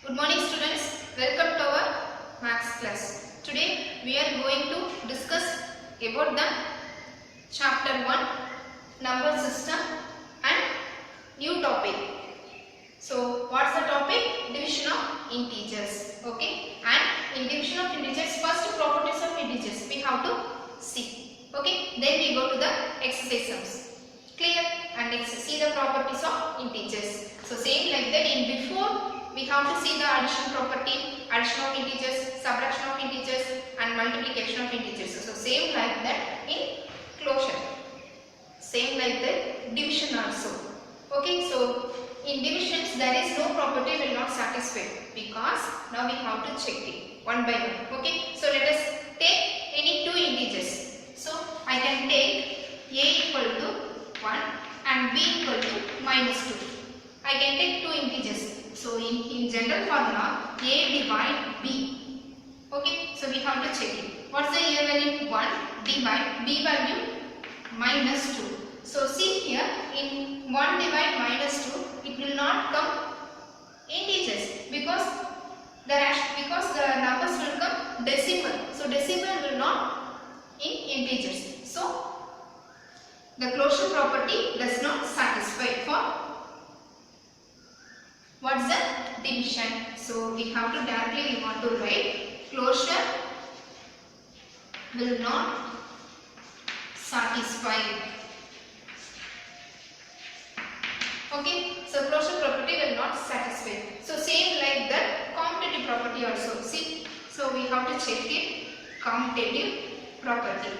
Good morning students, welcome to our maths class. Today we are going to discuss about the chapter 1 number system and new topic. So what's the topic? Division of integers. Okay, and in division of integers, first properties of integers we have to see. Okay, then we go to the exercise sums. Clear? And next see the properties of integers. So same like that in before we have to see the addition property, addition of integers, subtraction of integers and multiplication of integers. So same like that in closure. Same like that division also. Okay, so in divisions there is no property will not satisfy because now we have to check it one by one. Okay, so let us take any two integers. So I can take a equal to 1 and b equal to -2. I can take two integers. So in general formula, a divide b. Okay, so we have to check it. What's the a value? 1 divide b value -2. So see here in 1 divide -2, it will not come integers because the numbers will come decimal. So decimal will not in integers. So the closure property does not satisfy for what's the division. So we have to directly we want to write closure will not satisfy. Okay, so closure property will not satisfy. So same like that commutative property also. See, so we have to check it commutative property.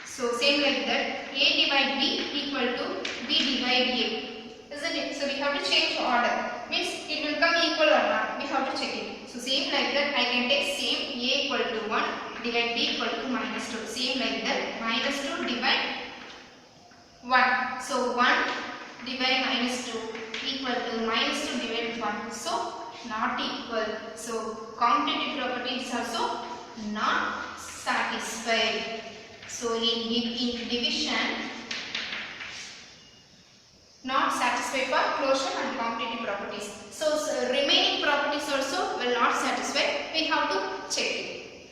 So same like that a divide b equal to b divide a. Isn't it? So we have to change order. Means it will come equal or not. We have to check it. So same like that I can take same a equal to 1 divide b equal to -2. Same like that -2 divide 1. So 1 divide -2 equal to -2 divide 1. So not equal. So commutative property is also not satisfied. So in division not satisfied for closure and commutative properties. So remaining properties also will not satisfy. We have to check it.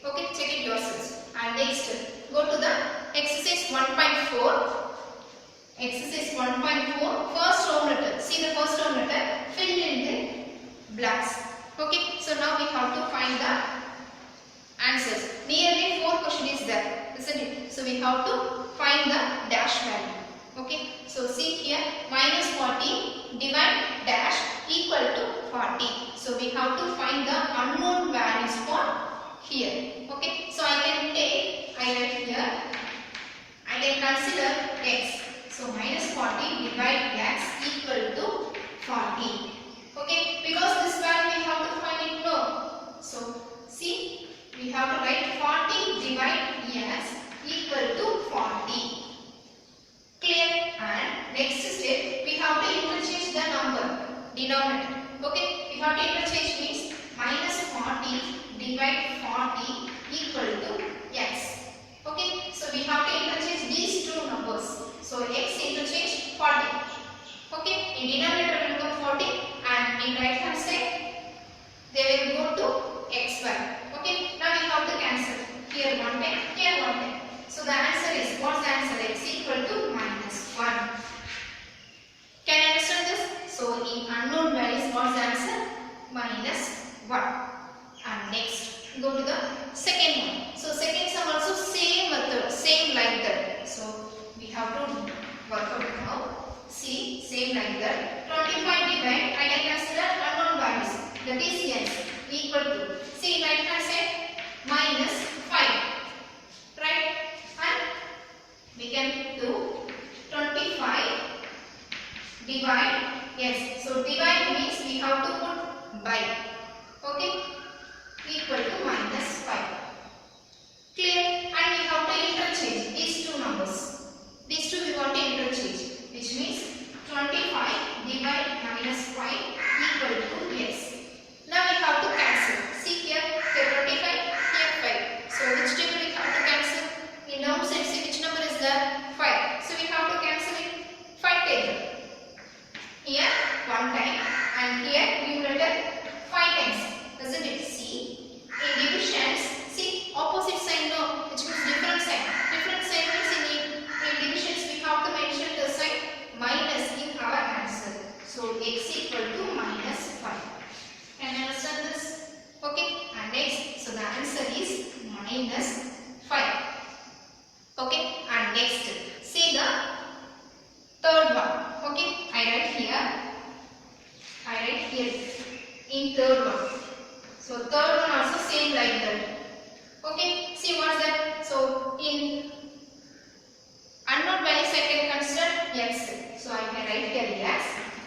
Okay, check it yourselves. And next go to the exercise 1.4. Exercise 1.4 first row letter. See the first row letter, fill in the blanks. Okay, so now we have to find the answers. Nearly 4 question is there, isn't it? So we have to find the dash value. Okay, so see here -40 divide dash equal to 40. So we have to find the unknown values for here. Okay, so I write here, I can consider x. So -40 divide x equal to 40. Okay, because this value we have to find it no. So see, we have to write 40 divide x equal to 40. Clear? And next step we have to interchange the number denominator. Okay, we have to interchange means -40 divide 40 equal to x. Okay, so we have to interchange these two numbers. So x interchange 40. Okay, in denominator will come 40 and in right hand side they will go to x value. Okay, now we have to cancel here 1 time, here 1 time. So the answer is, what's the answer? X equal to -1. Can you understand this? So in unknown values, what's the answer? -1. And next go to the second one. So second sum also same method, same like that. So we have to work out now. See, same like that. 25 divide, I can consider unknown values. That is yes equal to. See right hand side -5. Right? And we can do 25 divide yes. So divide means we have to put by. Okay, equal to -5. Clear? And we have to interchange these two numbers. These two we want to interchange, which means 25 divide -5 equal to yes. Now we have to cancel. See here 25, here 5. So which table we have to cancel? In downside, see which number is there? 5. So we have to cancel it 5 table. Here 1 time third one also same like that. Okay, see what's that? So in unknown values I can consider x. So I can write here x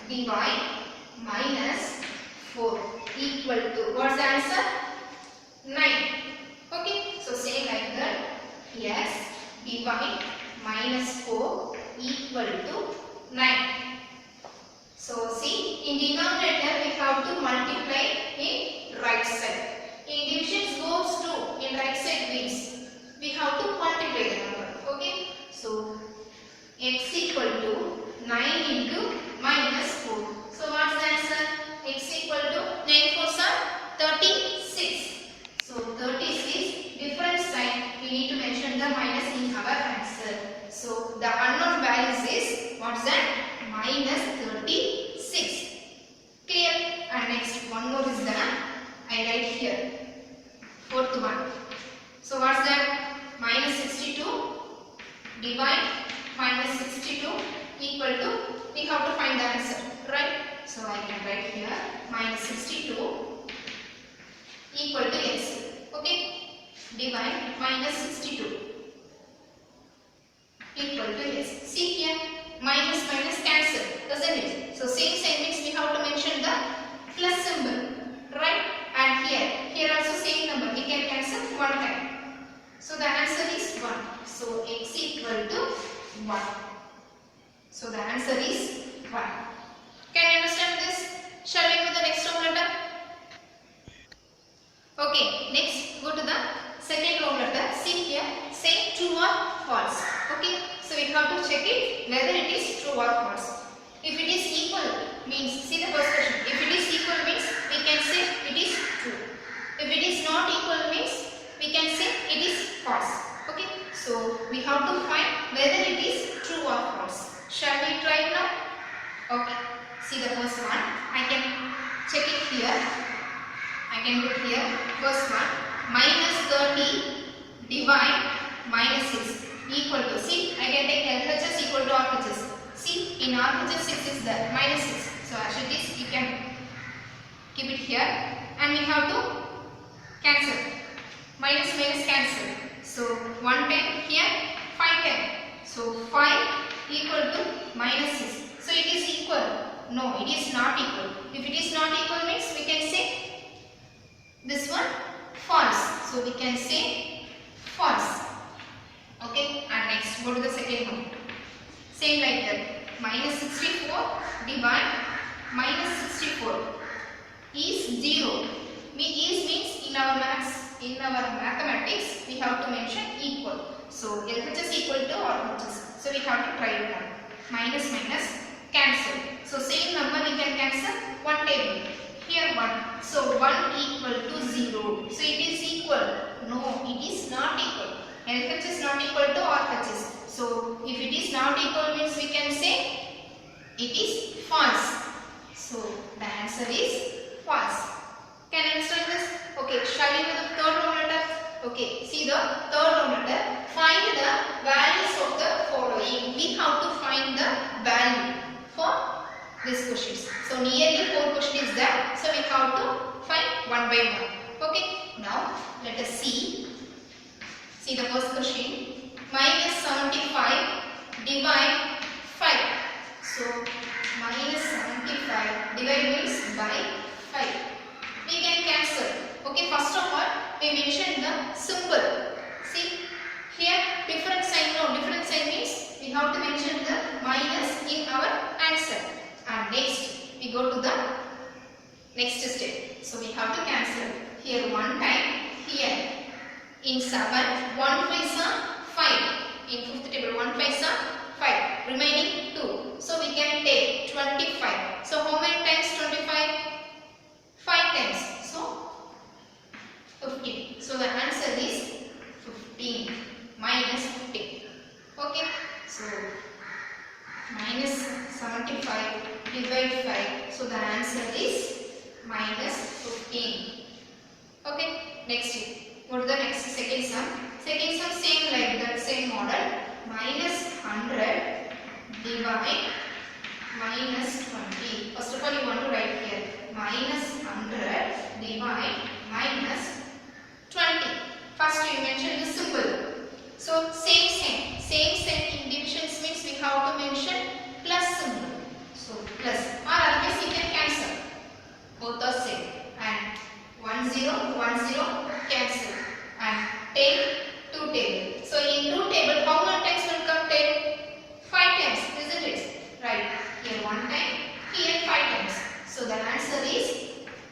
dy minus 4 equal to, what's the answer? 9. Okay, so same like that, x dy minus 4 equal to 9. So see, in denominator we have to multiply in right side. In divisions goes to in right side means we have to multiply the number. Okay, so x equal to 9 into minus 4. So what's the answer? X equal to 9 4s are 36. So 36, different sign we need to mention the minus in our answer. So the unknown values is what's that? Minus 36. Clear? And next one more is the, I write here, fourth one. So what's that? Minus 62 divide minus 62 equal to, we have to find the answer, right? So I can write here minus 62 equal to x. Okay, divide minus 62 equal to x. See here, minus minus cancel, doesn't it? So same sign means we have to mention the plus symbol, right? And here also same number, we can cancel one time. So the answer is 1. So x equal to 1. So the answer is 1. Can you understand this? Shall we go to the next row letter? Okay, next go to the second row letter. See here, say true or false. Okay, so we have to check it whether it is true or false. If it is equal means, see the first question, if it is equal means we can say it is true. If it is not equal means we can say it is false. Okay, so we have to find whether it is true or false. Shall we try now? Okay, see the first one. I can check it here. I can put here first one, minus 30 divide minus 6 equal to, see, I can take LHS equal to RHS. See, in RHS 6 is there, minus 6. So as it is, you can keep it here and we have to cancel. Minus minus cancel. So 1 time here, 5 time. So 5 equal to minus 6. So it is equal. No, it is not equal. If it is not equal means we can say this one false. So we can say false. Okay, and next go to the second one. Same like that. Minus 64 divide minus 64 is 0. Is means in our mathematics we have to mention equal. So LHS equal to RHS. So we have to try it now. Minus minus cancel. So same number we can cancel one table. Here 1. So 1 equal to 0. So it is equal. No, it is not equal. LHS is not equal to RHS. So if it is not equal means we can say it is false. So the answer is false. Can you understand this? Okay, shall we do the third row letter? Okay, see the third row letter. Find the values of the following. We have to find the value for these questions. So nearly 4 questions is there. So we have to find one by one. Okay, now let us see. See the first question. Minus 75 divide 5. So minus 75 divide means by 5. We can cancel. Okay, first of all we mention the symbol. See here different sign. No, different sign means we have to mention the minus in our answer. And next we go to the next step. So we have to cancel here 1 time, here in 7 1 5s are 5, in 5th table 1 5s are 5, remaining 2. So we can take 25. So how many times 25? 5 times. So 15. So the answer is 15 minus 15. Okay, so minus 75 divide 5. So the answer is minus 15. Okay, next go to the next second sum. Second sum same like that, same model. Minus 100 divide minus 20. First of all you want to write here minus 100 divide minus minus 20. First we mention the symbol. So same sign in divisions means we have to mention plus symbol. So plus, or otherwise you can cancel. Both are same. And 1 0 1 0 cancel. And 10 2 table. So in 2 table how many times will come 10? 5 times, isn't it? Right. Here 1 time, here 5 times. So the answer is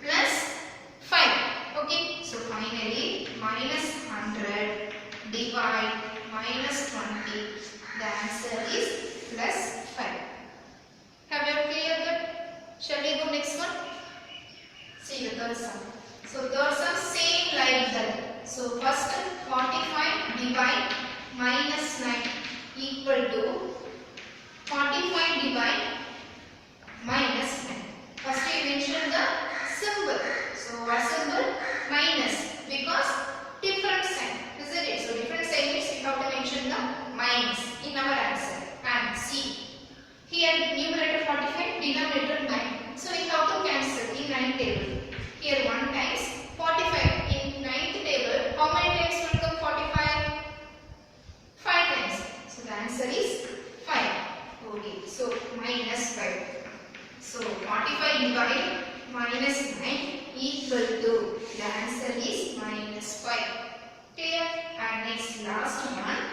plus 5. Okay. So finally minus 100 divide minus 20. The answer is plus 5. Have you cleared that? Shall we go next one? See the third sum. So third sum same like that. So first 45 divide minus 9 equal to 45 divide minus 9. First we mention the symbol. So what symbol? Minus, because different sign, isn't it? So different sign means we have to mention the minus in our answer. And see, here numerator 45, denominator 9. So we have to cancel in 9 table. Here 1 times 45 in 9th table. How many times will come 45? 5 times. So the answer is 5. Okay, so minus 5. So 45 divide minus 9 equal to, the answer is minus 5. Clear? And next last one.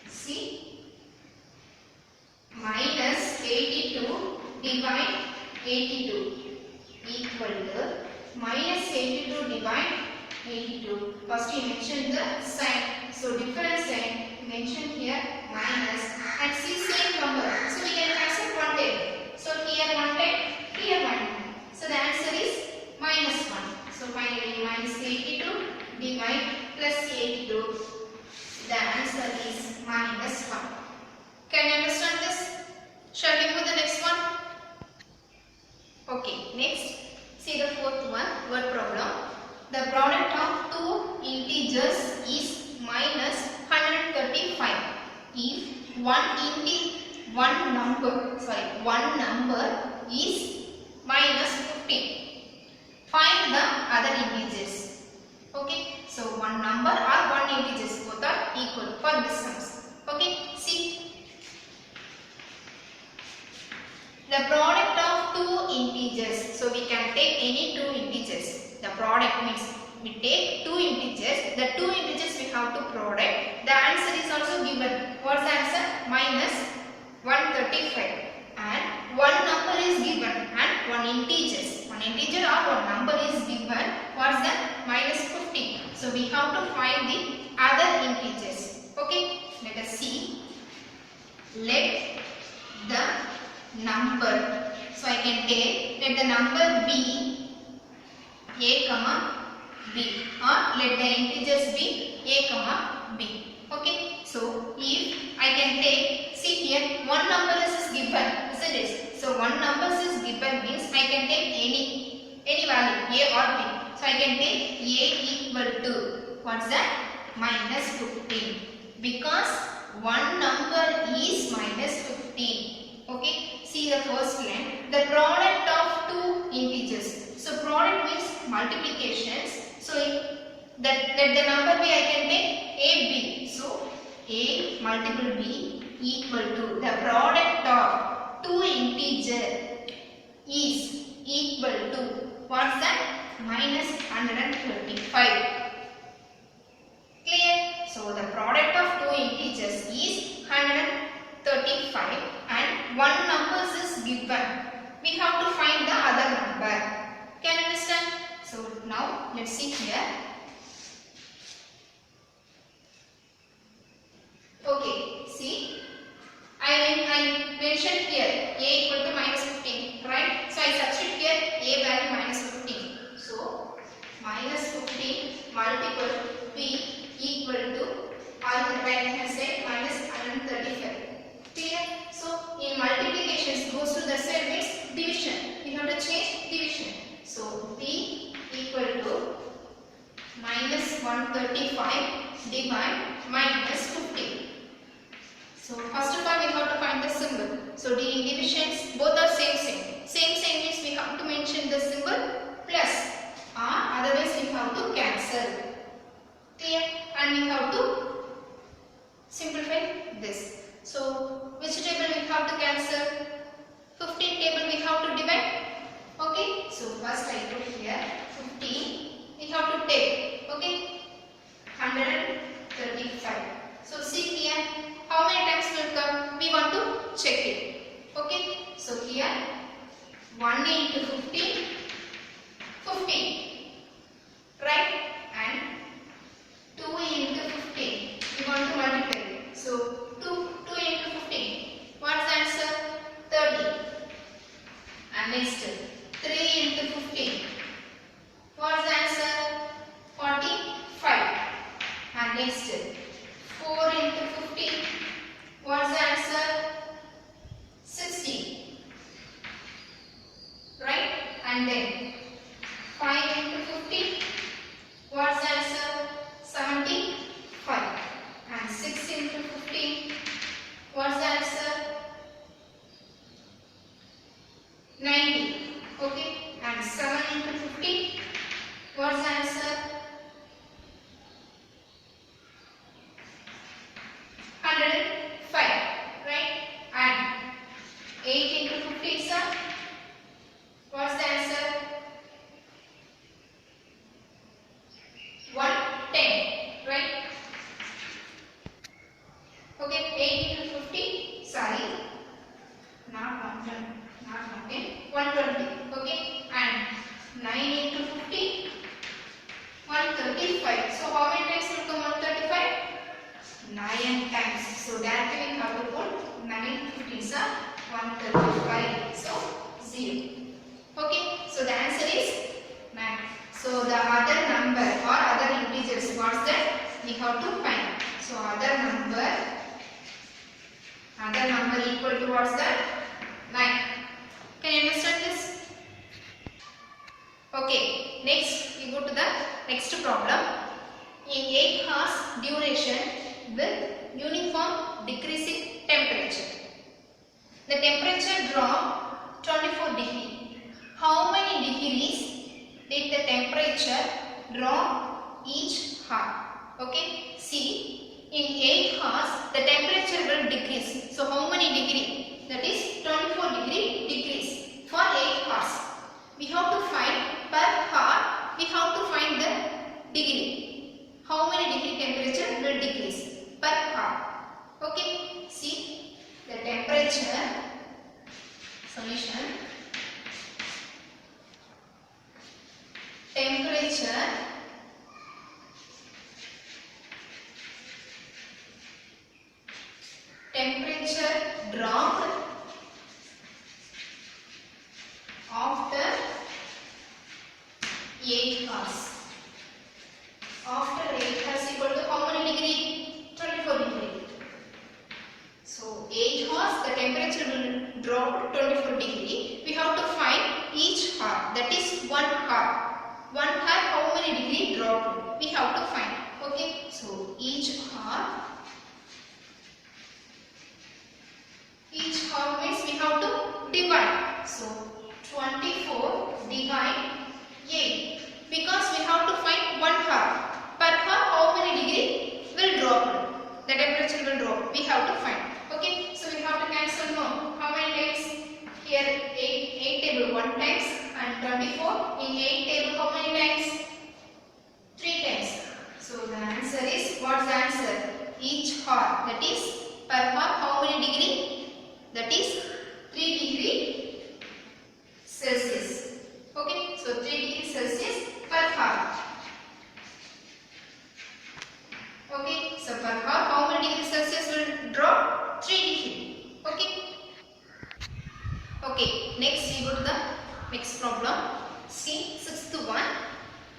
See, minus 82 divide 82 equal to minus 82 divide 82. First you mention the sign. So different sign mention here minus, and see same number. So we can cancel 1 table. So here 1 time, here 1 time. So the answer is minus 1. So finally minus 82 divide plus 82. The answer is minus 1. Can you understand this? Shall we move the next one? Okay, next. See the fourth one, word problem. The product of two integers is minus 135. If one number is minus 15. Find the other integers. Okay, so one number or one integers both are equal for this sums. Okay, see the product of two integers. So we can take any two integers. The product means we take two integers. The two integers we have to product. The answer is also given. What's the answer? Minus 135. And one number is given and one integers. One integer or one number is given. What's that? Minus 15. So we have to find the other integers. Okay, let us see. Let the number. So I can take, let the number be a comma b, or let the integers be a comma b. Okay, so if I can take, see here one number is given, isn't it? So one number is given means I can take any value a or b. So I can take a equal to, what's that? Minus 15, because one number is minus 15. Okay, see the first line, the product of two integers. So product means multiplications. So let the number be, I can take ab. So a multiple b equal to, the product of two integer is equal to, what's that? Minus 135. Clear? So the product of two integers is 135 and one number is given. We have to find the other number. Can you understand? So now let's see here. Okay, see, I mentioned here a equal to minus 15, right? So I substitute here a value minus 15. So minus 15 multiple b equal to, on the right hand side, minus 135. Clear? So in multiplications goes to the side means division. We have to change division. So b equal to minus 135 divide minus 15. So first of all we have to find the symbol. So in divisions both are same sign. Same sign means we have to mention the symbol plus, or otherwise we have cancel. Clear? And we have to simplify this. So which table we have to cancel? 15 table we have to divide. Okay. So first I put here 15. We have to take. Okay. 135. So see here. How many times will come? We want to check it. Okay. So here 1 into 15. 15. Right? And 2 into 15. We want to multiply it. So 2 into 15. What's the answer? 30. And next 3 into 15. What's the answer? 45. And next 4 into 15. What's the answer? 60. Right? And then 5 into 15. What's the answer? 75. And 6 into 15. What's the answer? 90. Okay. And 7 into 15. What's the answer? 105. Right? And 8 into 15, sir. What's the answer? 110. Right? Okay. 8 into 50. Sorry. Not 110. Not 110. 120. Okay. And 9 into 50. 135. So how many times will come 135? 9 times. So that we have to put 9 15s are 135. So 0. Okay. So the answer is 9. So the other number or other integers, what's that? We have to find. So other number equal to what's that? 9. Can you understand this? Okay. Next we go to the next problem. In 8 hours duration with uniform decreasing temperature. The temperature dropped 24 degrees. How many degrees did the temperature drop each hour? Okay. See, in 8 hours the temperature will decrease. So how many degree? That is 24 degree decrease for 8 hours. We have to find per hour. We have to find the degree. How many degree temperature will decrease per hour? Okay. See, the temperature solution. Temperature dropped after 8 hours. After 8 hours equal to how many degree? 24 degree. So 8 hours the temperature will drop to 24 degree. We have to find each hour, that is 1 hour. 1 hour how many degree dropped? We have to find. Okay. So each hour means we have to divide. So 24 divide 8. Because we have to find 1 hour. Per hour how many degree will drop? The temperature will drop. We have to find. Okay. So we have to cancel more. How many times? Here 8 table 1 times and 24. In 8 table how many times? 3 times. So the answer is, what's the answer? Each hour, that is per hour how many degree? That is 3 degree Celsius. Okay. So 3 degree Celsius per hour. Okay. So per hour how many degree Celsius will drop? 3 degree. Okay. Okay. Next we go to the next problem. See, 6th one.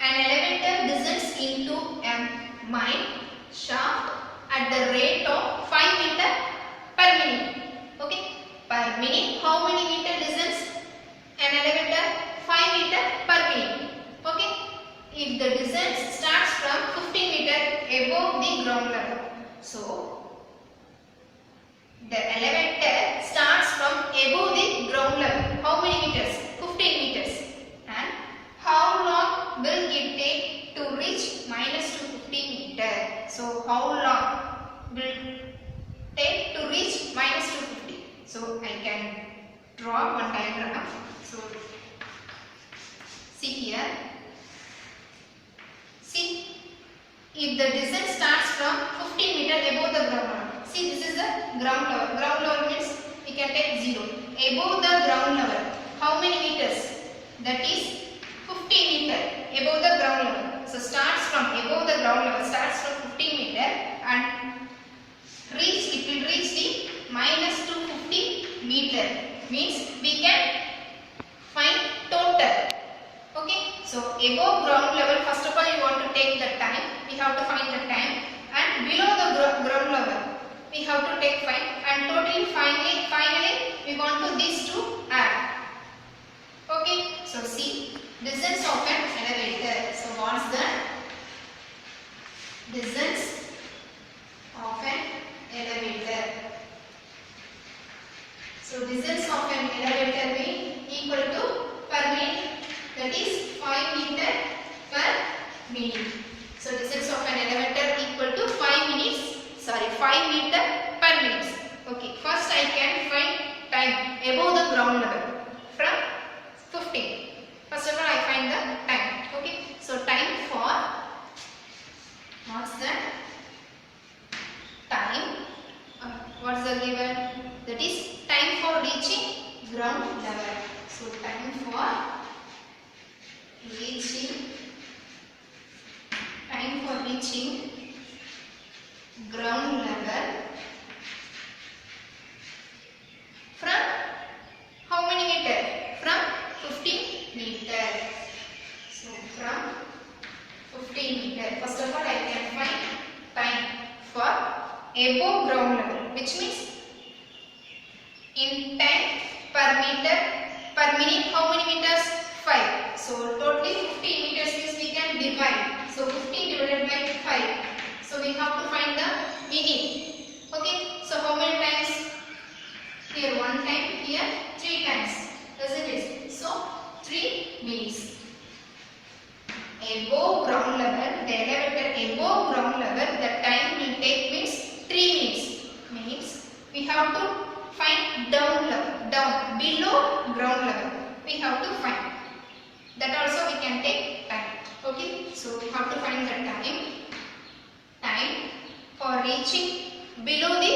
An elevator descends into a mine shaft at the rate of 5 meter per minute. Okay. Per minute, how many meter descends an elevator? 5 meter per minute. Okay. If the descent starts from 15 meter above the ground level. So the elevator starts from above the ground level. How many meters? 15 meters. And how long will it take to reach 1. So see here. See, if the descent starts from 15 meter above the ground level. See, this is the ground level. Ground level means we can take 0. Above the ground level. How many meters? That is 15 meter above the ground level. So starts from above the ground level, starts from 15 meter and it will reach the minus 250 meter. Means we can find total. Okay, so above ground level, first of all you want to take the time, we have to find the time, and below the ground level we have to take 5, and totally finally we want to these two add. Okay, so see, distance of an elevator. So what's the distance of an elevator? So distance of an elevator mean equal to per minute, that is 5 meter per minute. So distance of an elevator equal to 5 meter per minute. Okay, first I can find time above the ground level from 15. First of all I find the time. Okay, so time for, what's the time? What's the given? That is time for reaching ground level. So time for reaching ground level from how many meter? From 15 meter. So from 15 meter. First of all I can find time for above ground level, which means in time per minute, how many meters? 5. So totally 15 meters means we can divide. So 15 divided by 5. So we have to find the minute. Okay. So how many times? Here 1 time, here 3 times. Isn't it? So 3 minutes. Above ground level, the elevator above ground level, the time will take means 3 minutes. Means we have to find down below ground level. We have to find. That also we can take time. Okay, so we have to find the time for reaching below the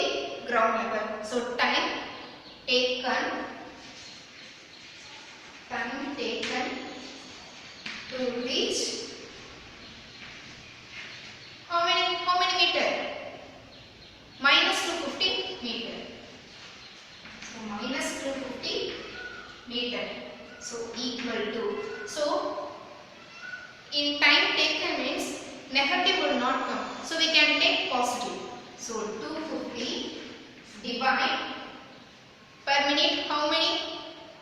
ground level. So time taken to reach how many meter? Minus 250 meter. So minus 250 meter. So equal to. So in time taken means negative will not come. So we can take positive. So 250 divide per minute how many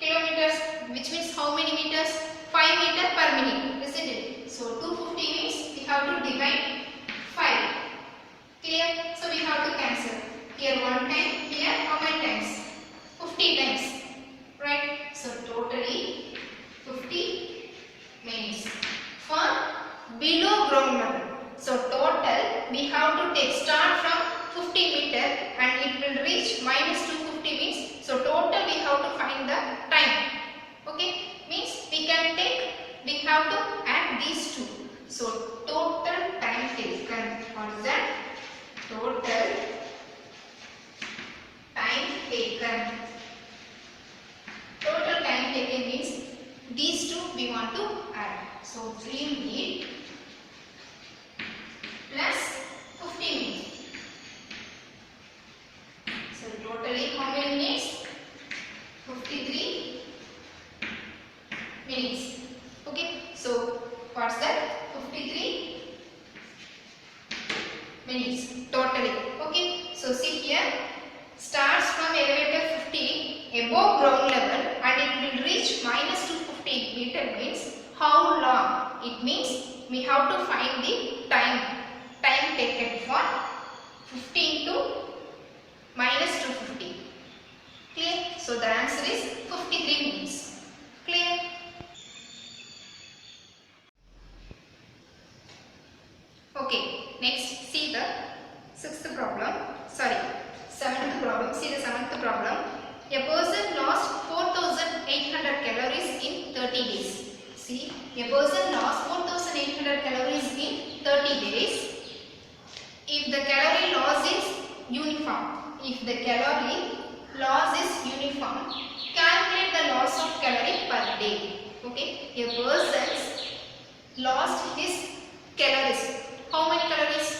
kilometers, which means how many meters? 5 meter per minute, isn't it? So 250 means we have to divide 5. Clear? So we have to cancel. Here 1 time, here how many times? 50 times. Right? So totally 50 minutes for below ground level. So total we have to take start from 50 meter and it will reach minus 250 means. So total we have to find the time. Okay? Means we have to add these two. So total time taken. What is that? Total time taken. Total time taken means these two we want to add. So 3 minutes plus 50 minutes. So totally how many minutes? 53 minutes. Okay. So what's that? 53 minutes totally. Okay. So see here, starts from elevator 15 above ground level and it will reach minus 250 meter means how long? It means we have to find the time taken for 15 to minus 250. Clear? So the answer is 53 minutes. Clear? Okay, next see the seventh problem. See the seventh problem. A person lost 4,800 person lost 4800 calories in 30 days. If the calorie loss is uniform, calculate the loss of calorie per day. Okay, a person lost his calories. How many calories?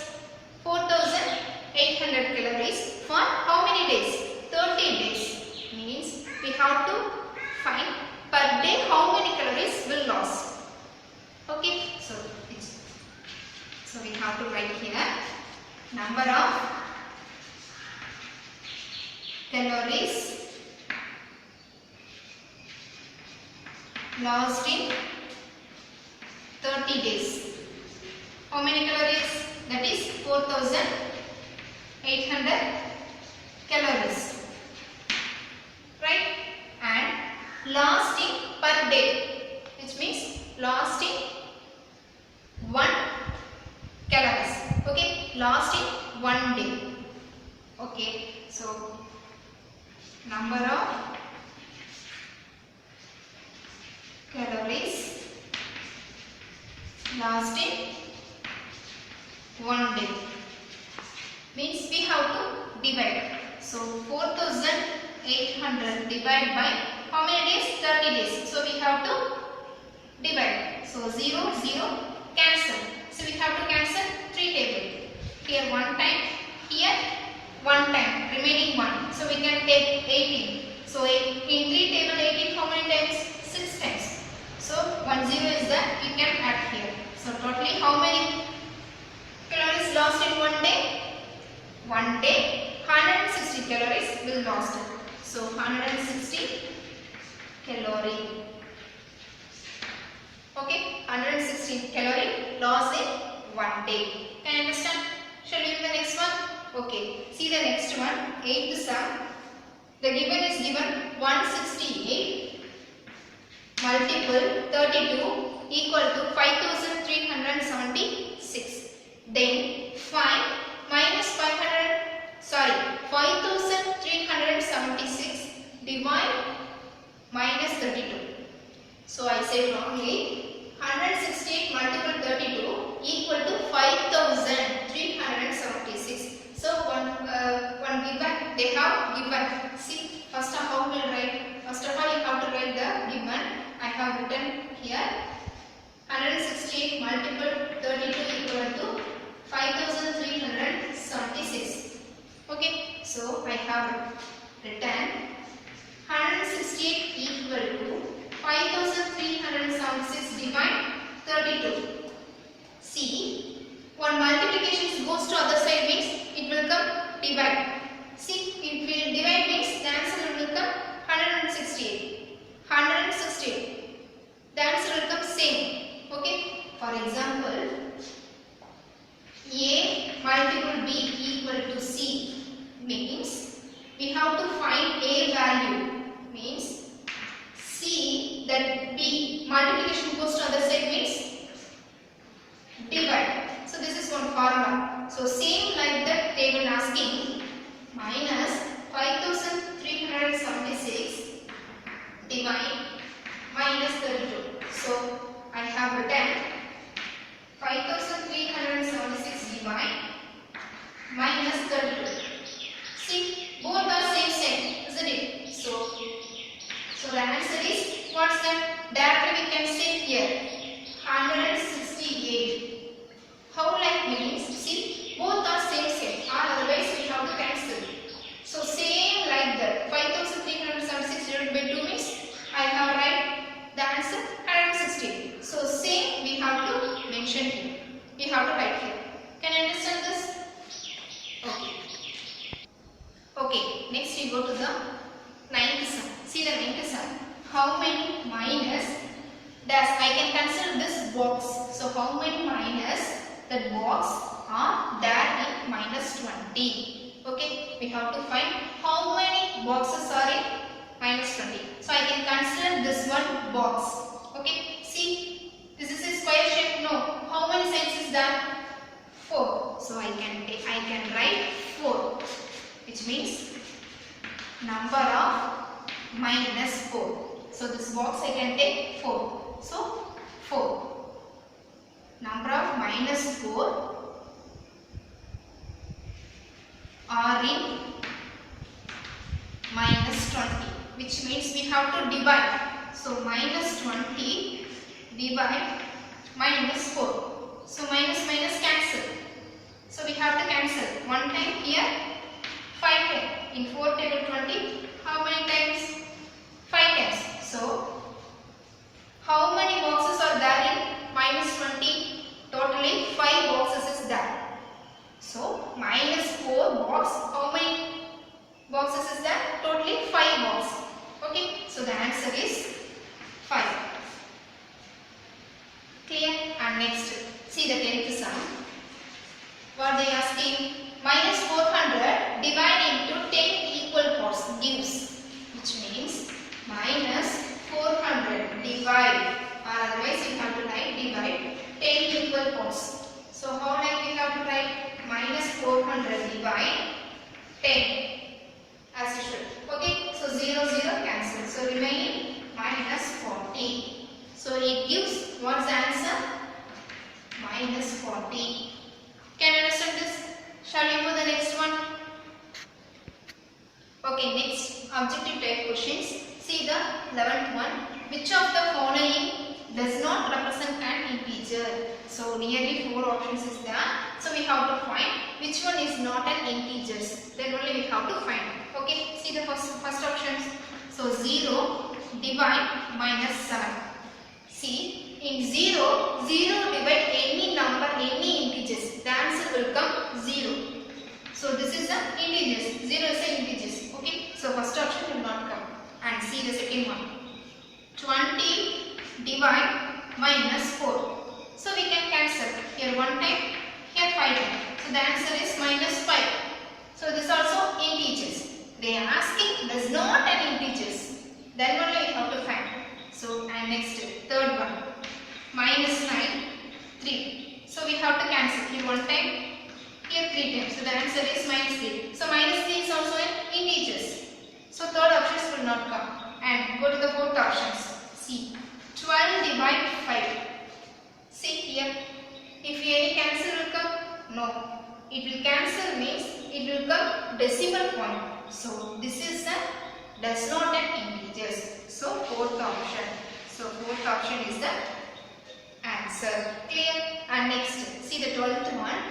4800 calories for how many days? 30 days. Means we have to find per day how many calories will lost. Okay, so we have to write here number of calories lost in 30 days. How many calories? That is 4800 calories. Right? And lost in per day, which means lost in 1 calories. Okay? Lost in 1 day. Okay? So, number of calories lost in 1 day means we have to divide. So 4800 divided by how many days? 30 days. So we have to divide. So 0, 0 cancel. So we have to cancel 3 tables. Here 1 time, here 1 time, remaining 1. So we can take 18. So in 3 table 18 how many times? 6 times. So 1 0 is that we can add here. So totally how many calories lost in 1 day? 1 day 160 calories will lost. So 160 calorie. Okay, 160 calorie loss in 1 day. Can you understand? Shall we do the next one? Okay, see the next one. 8th sum. The given is given 168 multiple 32 equal to 5376. Then find minus 5376 divide minus 32. So I say wrongly. 168 multiple 32 equal to 5376. So one given they have given. See, first of all we will write. First of all you have to write the given. I have written here 168 multiple 32 equal to 5376. Okay, so I have written 168 equal to 5376 divide 32. See, one multiplication goes to other side means it will come divide. See, it will divide means the answer will come 168. 168. The answer will come same. Okay. For example, A multiple B equal to C means we have to find A value. Means C that B multiplication goes to other side means divide. So this is one formula. So same like that they will asking minus 5376 divide minus 32. So I have written 5376 divide minus 32. See, both are same, isn't it? So the answer is what's that? Directly we can say here 168. How like means? See, both are same. Otherwise we have to cancel. So same like that. 5376 divided by 2 means I have write the answer 160. So same we have to mention here. We have to write here. Can you understand this? Okay. Okay. Next we go to the 9th sum. See the 9th sum. How many minus dash? I can consider this box. So how many minus that box are there in minus 20? Okay. We have to find how many boxes are in minus 20. So I can consider this one box. Okay. See, this is a square shape. No. How many sides is that? 4. So I can write 4, which means number of minus 4. So this box I can take 4. So 4. Number of minus 4 are in minus 20, which means we have to divide. So minus 20 divide minus 4. So minus minus cancel. So we have to cancel. One time here, 5 times. In 4 table 20, how many times? 5 times. So how many boxes are there in minus 20? Totally 5 boxes is there. So minus 4 box, how many boxes is there? Totally 5 boxes. Okay, so the answer is 5. Clear? And next, see the 10th sum. What they asking? Minus 400 divided into 10 equal parts gives, which means minus 400 divide, or otherwise you have to write divide 10 equal parts. So how like we have to write minus 400 divide 10 as usual. Okay, so 0 0 cancel. So remaining minus 40. So it gives what's the answer? Minus 40. Can you understand this? Shall we move the next one? Okay, next objective type questions. See the 11th one. Which of the following does not represent an integer? So nearly 4 options is there. So we have to find which one is not an integer. Then only we have to find. Okay, see the first options. So 0 divide minus 7. See, in 0 divide any number, any integers. The answer will come 0. So this is the integers. 0 is the integers. Okay, so first option will not come. And see the second one. 20 divide minus 4. So we can cancel. Here 1 time, here 5 times. So the answer is minus 5. So this also integers. They are asking does not an integers. Then only we have to find. So and next third one. Minus 9, 3. So we have to cancel. Here 1 time, here 3 times. So the answer is minus 3. So minus 3 is also an integers. So third options will not come. And go to the fourth options. See, 12 divide 5. See here, if any cancel will come, no. It will cancel means it will come decimal point. So this is the does not an integers. So fourth option. So fourth option is the answer. Clear? And next, see the 12th one.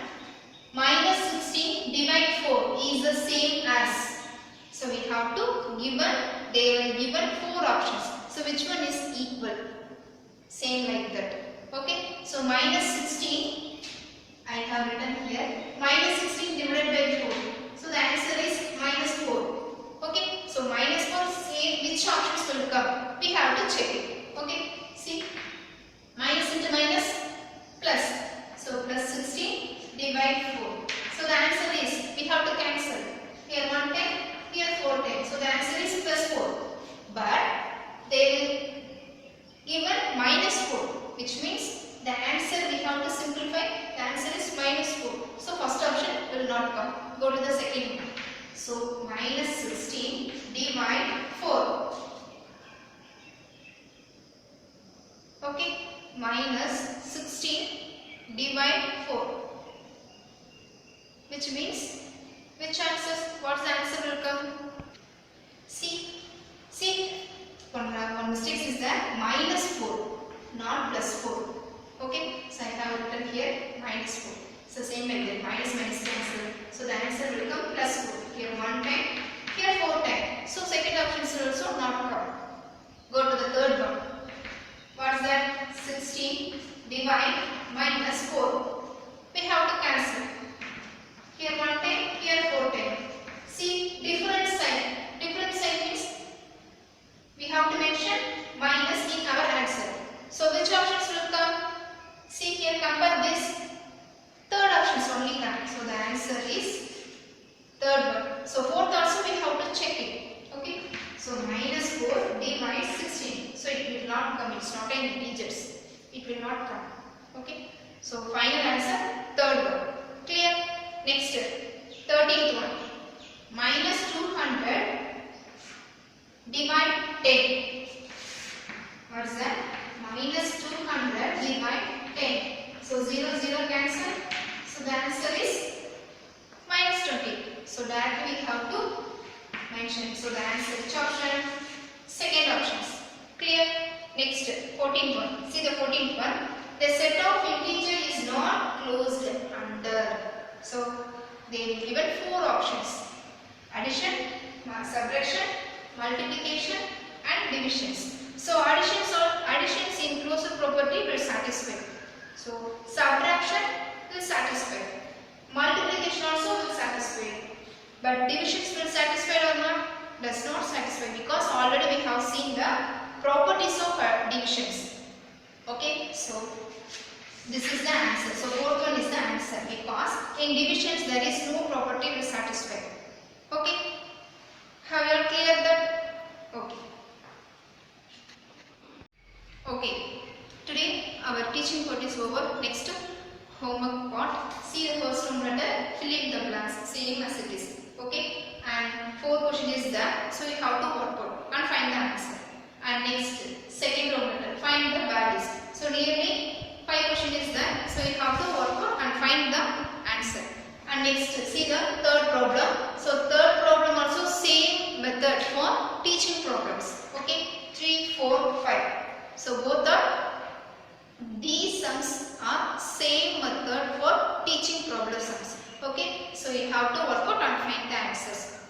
Minus 16 divide 4 is the same as. So we have to they are given 4 options. So which one is equal? Same like that. Okay. So minus 16, I have written here. Minus 16 divided by 4. So the answer is minus 4. Okay. So minus 4, say which options will come? We have to check it. Okay. See. Minus into minus plus. So plus 16 divide 4. So the answer is we have to cancel. Here 1 time, here 4 times. So the answer is plus 4. But they will given minus 4, which means the answer we have to simplify. The answer is minus 4. So first option will not come. Go to the second one. So minus 16 divide 4. Okay. Minus 16 divide 4, which means which answers, what's the answer will come? See one mistake is that minus 4, not plus 4. Okay, so I have written here minus 4. So same like that, minus minus cancel. So the answer will come plus 4. Here 1 time, here 4 times. So second option will also not come. Go to the third one. What is that? 16 divide minus 4. We have to cancel. Here 1 time, here 4 times. See, different sign. Different sign means we have to mention minus in our answer. So which options will come? See here, compare this. Third options only come. So the answer is third one. So fourth also we have to check it. Okay. So minus 4 divide 16. So it will not come. It's not an integers. It will not come. Okay. So final answer third one. Clear? Next 13th one. Minus 200 divide 10. What is that? Minus 200 0, 0 cancel. So the answer is minus 20. So directly we have to mention. So the answer which option? Second options. Clear? Next 14th one. See the 14th one. The set of integer is not closed under. So they will given 4 options. Addition, subtraction, multiplication and divisions. So additions in closure property will satisfy. So subtraction will satisfy. Multiplication also will satisfy. But divisions will satisfy or not? Does not satisfy, because already we have seen the properties of divisions. Okay, so this is the answer. So fourth one is the answer, because in divisions there is no property will satisfy. Okay, have you cleared that? Okay. Okay, today our teaching part is over. Next homework part. See the first room letter, fill in the blanks, same as it is. Okay, and 4 question is there, so you have to work out and find the answer. And next second room letter, find the values. So nearly 5 question is there, so you have to work out and find the answer. And next see the third problem. So third problem also same method for teaching problems. Okay, 3, 4, 5. So both these sums are same method for teaching problem sums. Okay, so you have to work out and find the answers.